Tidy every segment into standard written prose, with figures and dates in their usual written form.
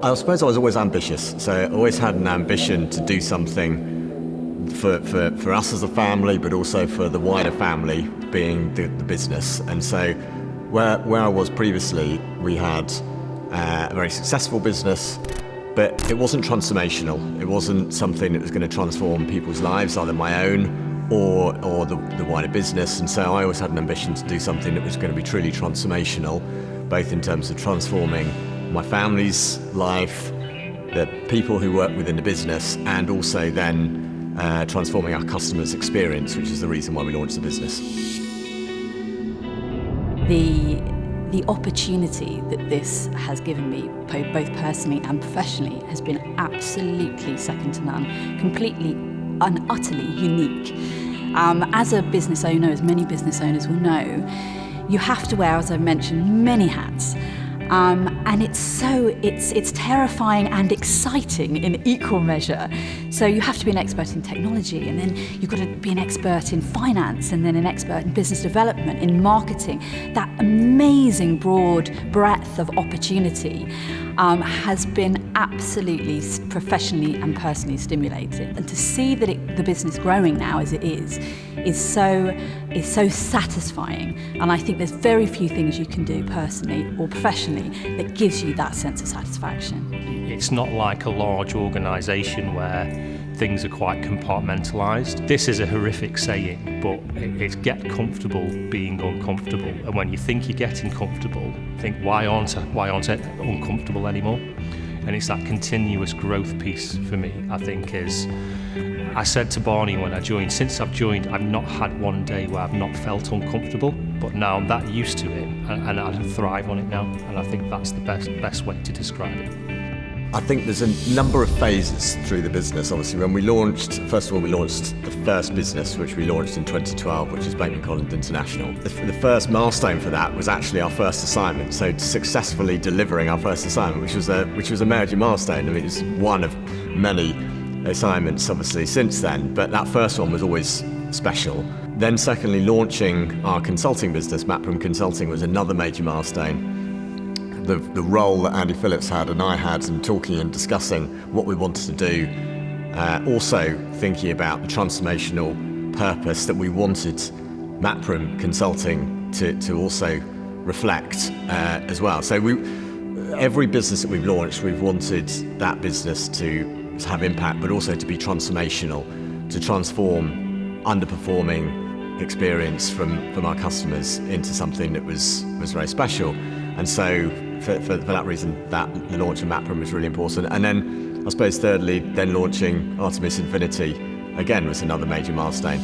I suppose I was always ambitious, so I always had an ambition to do something for us as a family, but also for the wider family, being the business. And so where I was previously, we had a very successful business, but it wasn't transformational. It wasn't something that was going to transform people's lives, either my own or the wider business. And so I always had an ambition to do something that was going to be truly transformational, both in terms of transforming my family's life, the people who work within the business, and also then transforming our customers' experience, which is the reason why we launched the business. The opportunity that this has given me, both personally and professionally, has been absolutely second to none, completely and utterly unique. As a business owner, as many business owners will know, you have to wear, as I've mentioned, many hats. And it's terrifying and exciting in equal measure. So you have to be an expert in technology, and then you've got to be an expert in finance, and then an expert in business development, in marketing. That amazing broad breadth of opportunity has been absolutely professionally and personally stimulating. And to see that the business growing now as it is so satisfying. And I think there's very few things you can do personally or professionally that gives you that sense of satisfaction. It's not like a large organisation where things are quite compartmentalised. This is a horrific saying, but it's get comfortable being uncomfortable. And when you think you're getting comfortable, think why aren't I uncomfortable anymore? And it's that continuous growth piece for me, I think, is. I said to Barney when I joined, since I've joined, I've not had one day where I've not felt uncomfortable, but now I'm that used to it, and I thrive on it now, and I think that's the best way to describe it. I think there's a number of phases through the business. Obviously, when we launched, first of all, we launched the first business, which we launched in 2012, which is Bateman Collins International. The first milestone for that was actually our first assignment, so successfully delivering our first assignment, which was a major milestone. I mean, it's one of many assignments obviously since then, but that first one was always special. Then secondly, launching our consulting business, Mapram Consulting, was another major milestone. The role that Andy Phillips had and I had in talking and discussing what we wanted to do, also thinking about the transformational purpose that we wanted Mapram Consulting to also reflect as well. So every business that we've launched, we've wanted that business to have impact, but also to be transformational, to transform underperforming experience from our customers into something that was very special. And so for that reason, the launch of Mapram was really important. And then I suppose thirdly, then launching Artemis Infinity again was another major milestone.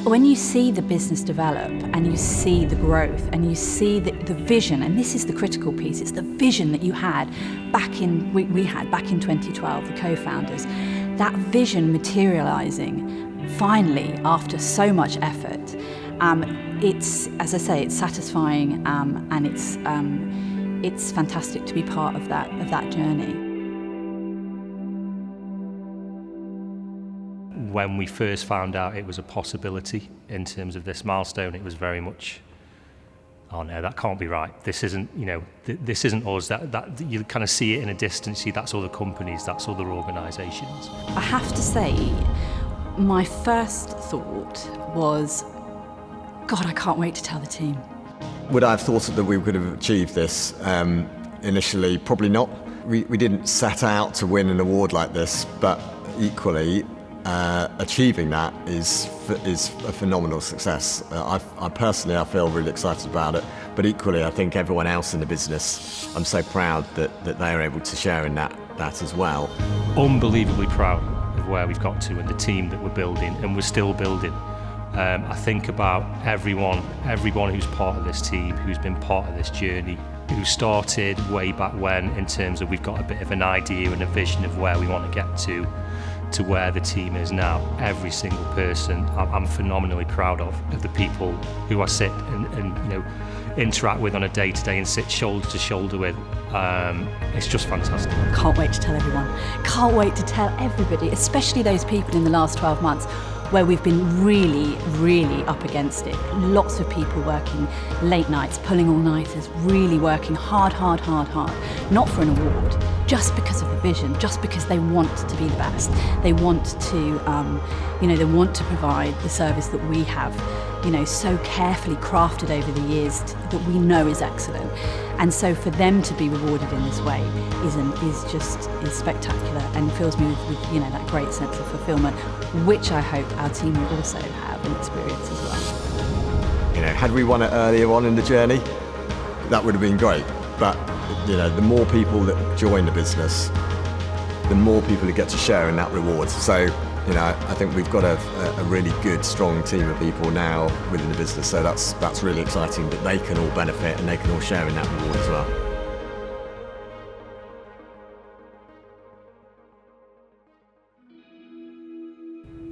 When you see the business develop and you see the growth and you see the vision, and this is the critical piece, it's the vision that you had we had back in 2012, the co-founders, that vision materializing finally after so much effort. It's, as I say, it's satisfying, and it's fantastic to be part of that journey. When we first found out it was a possibility in terms of this milestone, it was very much, oh no, that can't be right. This isn't, this isn't us. That you kind of see it in a distance. See, that's other companies, that's other organisations. I have to say, my first thought was, God, I can't wait to tell the team. Would I have thought that we could have achieved this initially? Probably not. We didn't set out to win an award like this, but equally, achieving that is a phenomenal success. I personally feel really excited about it, but equally I think everyone else in the business, I'm so proud that they are able to share in that as well. Unbelievably proud of where we've got to and the team that we're building, and we're still building. I think about everyone who's part of this team, who's been part of this journey, who started way back when, in terms of we've got a bit of an idea and a vision of where we want to get to where the team is now. Every single person I'm phenomenally proud of the people who I sit and interact with on a day-to-day and sit shoulder to shoulder with. It's just fantastic. Can't wait to tell everyone. Can't wait to tell everybody, especially those people in the last 12 months, where we've been really, really up against it. Lots of people working late nights, pulling all-nighters, really working hard, not for an award, just because of the vision, just because they want to be the best. They want to, they want to provide the service that we have, so carefully crafted over the years that we know is excellent. And so for them to be rewarded in this way is spectacular and fills me with that great sense of fulfillment, which I hope our team will also have and experience as well. Had we won it earlier on in the journey, that would have been great. But the more people that join the business, the more people who get to share in that reward. So, I think we've got a really good, strong team of people now within the business. So that's really exciting that they can all benefit and they can all share in that reward as well.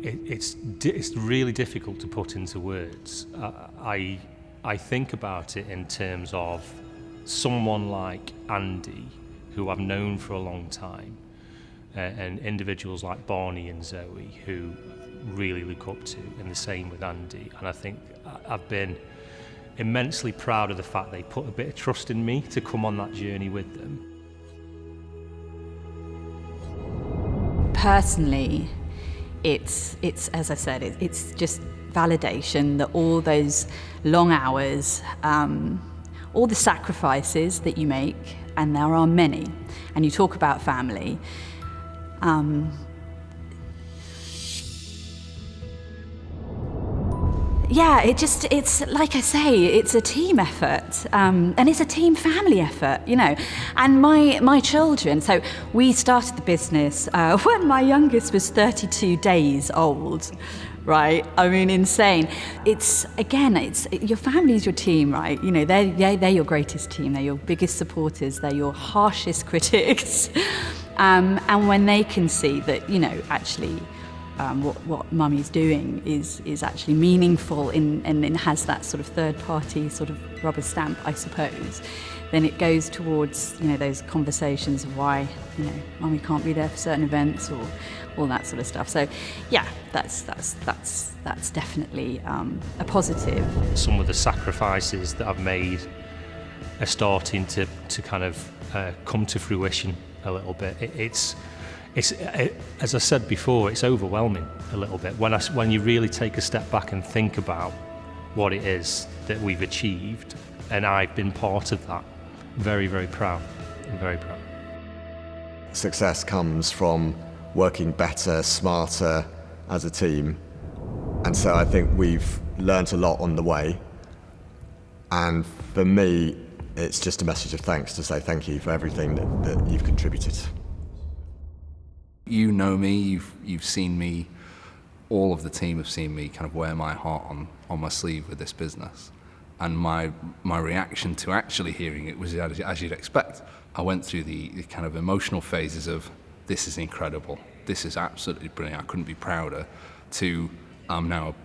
It's really difficult to put into words. I think about it in terms of someone like Andy, who I've known for a long time, and individuals like Barney and Zoe, who really look up to, and the same with Andy. And I think I've been immensely proud of the fact they put a bit of trust in me to come on that journey with them. Personally, it's as I said, it's just validation that all those long hours, all the sacrifices that you make, and there are many, and you talk about family, it's like I say, it's a team effort, and it's a team family effort, and my children, so we started the business when my youngest was 32 days old, right? I mean, insane. It's your family's your team, right? They're your greatest team, they're your biggest supporters, they're your harshest critics. And when they can see that, actually what mummy's doing is actually meaningful and has that sort of third party sort of rubber stamp, I suppose, then it goes towards, those conversations of why, mummy can't be there for certain events or all that sort of stuff. So yeah, that's definitely a positive. Some of the sacrifices that I've made are starting to kind of come to fruition a little bit. It's as I said before, it's overwhelming a little bit when you really take a step back and think about what it is that we've achieved, and I've been part of that. Very, very proud. I'm very proud. Success comes from working better, smarter as a team, and so I think we've learnt a lot on the way, and for me it's just a message of thanks to say thank you for everything that you've contributed. You know me, you've seen me, all of the team have seen me kind of wear my heart on my sleeve with this business. And my reaction to actually hearing it was as you'd expect. I went through the kind of emotional phases of, this is incredible, this is absolutely brilliant, I couldn't be prouder, to I'm now a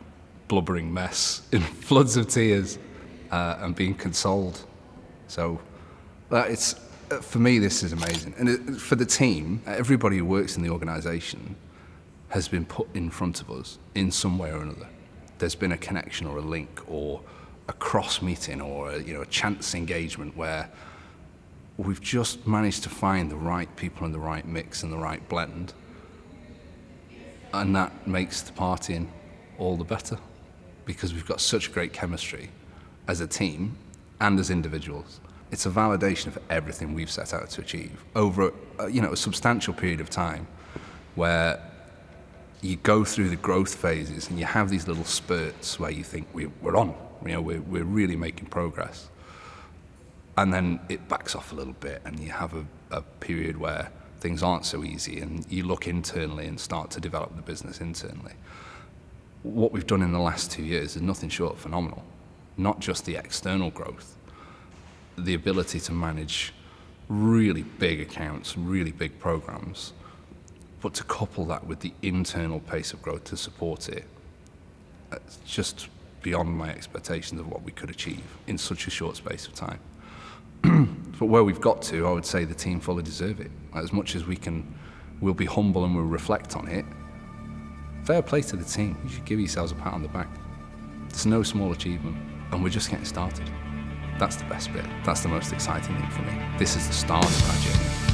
blubbering mess in floods of tears and being consoled. So for me, this is amazing. And for the team, everybody who works in the organisation has been put in front of us in some way or another. There's been a connection or a link or a cross meeting or a chance engagement where we've just managed to find the right people and the right mix and the right blend. And that makes the partying all the better because we've got such great chemistry as a team and as individuals. It's a validation of everything we've set out to achieve over a substantial period of time, where you go through the growth phases and you have these little spurts where you think we're on, we're really making progress, and then it backs off a little bit and you have a period where things aren't so easy and you look internally and start to develop the business internally. What we've done in the last 2 years is nothing short of phenomenal. Not just the external growth, the ability to manage really big accounts, really big programs, but to couple that with the internal pace of growth to support it, it's just beyond my expectations of what we could achieve in such a short space of time. But where we've got to, I would say the team fully deserve it. As much as we'll be humble and we'll reflect on it, fair play to the team. You should give yourselves a pat on the back. It's no small achievement, and we're just getting started. That's the best bit. That's the most exciting thing for me. This is the start of our journey.